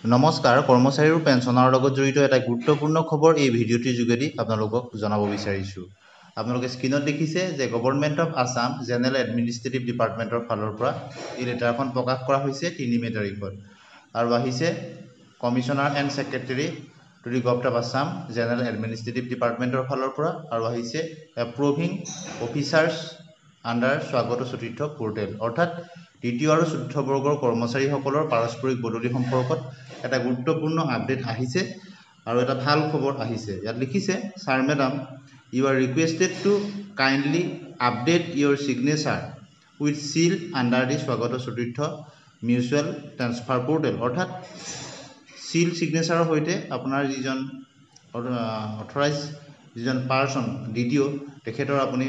নমস্কাৰ কৰ্মচাৰী আৰু পেঞ্চনৰ লগত জড়িত এটা গুৰুত্বপূৰ্ণ খবৰ এই ভিডিঅ'টিৰ যোগেদি আপোনালোকক জনাব বিচাৰিছোঁ। আপোনালোকে স্ক্ৰীনত দেখিছে যে government of Assam general administrative ডিপাৰ্টমেণ্টৰ ফালৰ পৰা এই লেটাৰখন প্ৰকাশ কৰা হৈছে ৩ মে' তাৰিখত আৰু আহিছে commissioner and secretary to the government of Assam general administrative ডিপাৰ্টমেণ্টৰ ফালৰ পৰা আৰু আহিছে এপ্ৰুভিং অফিচাৰ্ছ আণ্ডাৰ স্বাগত চতুৰ্থ পৰ্টেল অৰ্থাৎ দ্বিতীয় আৰু চতুৰ্থ বৰ্গৰ কৰ্মচাৰীসকলৰ পাৰস্পৰিক বদলি সম্পৰ্কত এটা গুৰুত্বপূৰ্ণ আপডেট আহিছে আৰু এটা ভাল খবৰ আহিছে। ইয়াত লিখিছে sir madam you are requested to kindly update your signature with seal under the স্বাগত চতুৰ্থ মিউচুৱেল ট্ৰেন্সফাৰ পৰ্টেল অৰ্থাৎ চিল চিগনেচাৰৰ সৈতে আপোনাৰ যিজন অথৰাইজ যিজন পাৰ্চন দ্বিতীয় তেখেতৰ আপুনি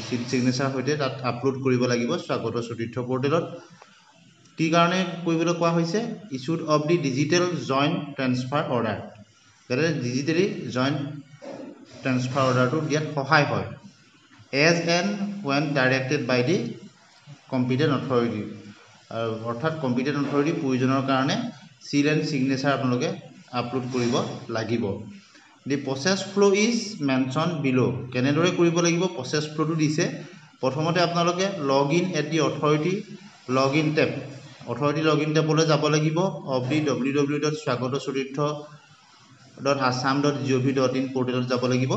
চিল চিগনেচাৰ সৈতে তাত আপলোড কৰিব লাগিব স্বাগত চতুৰ্থ পৰ্টেলত। কি কাৰণে কৰিবলৈ কোৱা হৈছে issued of the digital joint transfer order যাতে ডিজিটেলি জইণ্ট ট্ৰেন্সফাৰ অৰ্ডাৰটো দিয়াত সহায় হয় as and when directed by the competent authority আৰু অৰ্থাৎ কম্পিটেণ্ট অথৰিটি প্ৰয়োজনৰ কাৰণে চিল এণ্ড চিগনেচাৰ আপোনালোকে আপলোড কৰিব লাগিব। The process flow' is mention below' কেনেদৰে কৰিব লাগিব প্ৰচেছ ফ্ল'টো দিছে। প্ৰথমতে আপোনালোকে log in at the authority log in tab authority log in টেপলৈ যাব লাগিব অফ দি www.swagato-charitha.assam.gov.in পৰ্টেলত যাব লাগিব।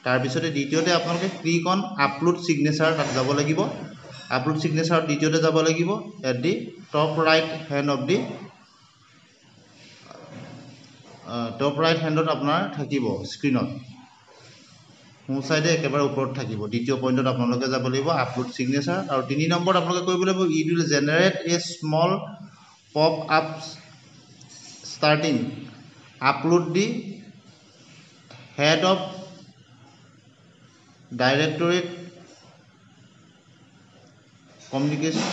তাৰপিছতে দ্বিতীয়তে আপোনালোকে ক্লিক অন আপলোড চিগনেচাৰ তাত যাব লাগিব। আপলোড চিগনেচাৰত দ্বিতীয়তে যাব লাগিব এট দি টপ ৰাইট হেণ্ডত আপোনাৰ থাকিব স্ক্ৰীণত সোঁ চাইডে একেবাৰে ওপৰত থাকিব দ্বিতীয় পইণ্টত আপোনালোকে যাব লাগিব আপলোড চিগনেচাৰ আৰু 3 নম্বৰত আপোনালোকে কৰিব লাগিব it will generate a small pop up starting upload the head of directorate communication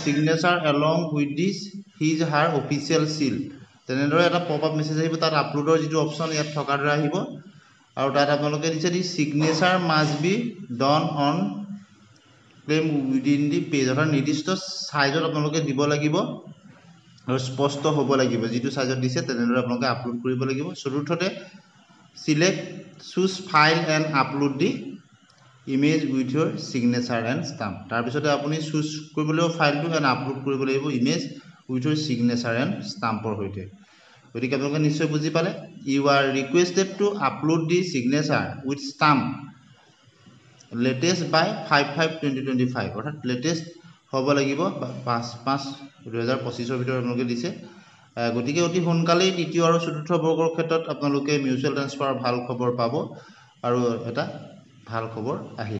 signature along with this his her official seal তেনেদৰে এটা পপ আপ মেছেজ আহিব তাত আপলোডৰ যিটো অপশ্যন ইয়াত থকাৰ দৰে আহিব আৰু তাত আপোনালোকে দিছে the signature must be done on claim within the page অৰ্থাৎ নিৰ্দিষ্ট চাইজত আপোনালোকে দিব লাগিব আৰু স্পষ্ট হ'ব লাগিব যিটো চাইজত দিছে তেনেদৰে আপোনালোকে আপলোড কৰিব লাগিব। চতুৰ্থতে select choose file and upload the image with your signature and stamp তাৰপিছতে আপুনি চুজ কৰিব লাগিব ফাইলটো এণ্ড আপলোড কৰিব লাগিব image with your signature and ষ্টাম্পৰ সৈতে। গতিকে আপোনালোকে নিশ্চয় বুজি পালে you are requested to upload the signature with stamp latest by 5/5/2025 অৰ্থাৎ লেটেষ্ট হ'ব লাগিব 5/5/2025 ভিতৰত আপোনালোকে দিছে। গতিকে অতি সোনকালেই তৃতীয় আৰু চতুৰ্থ বৰ্গৰ ক্ষেত্ৰত আপোনালোকে মিউচুৱেল ট্ৰেন্সফাৰ ভাল খবৰ পাব আৰু এটা ভাল খবৰ আহিব।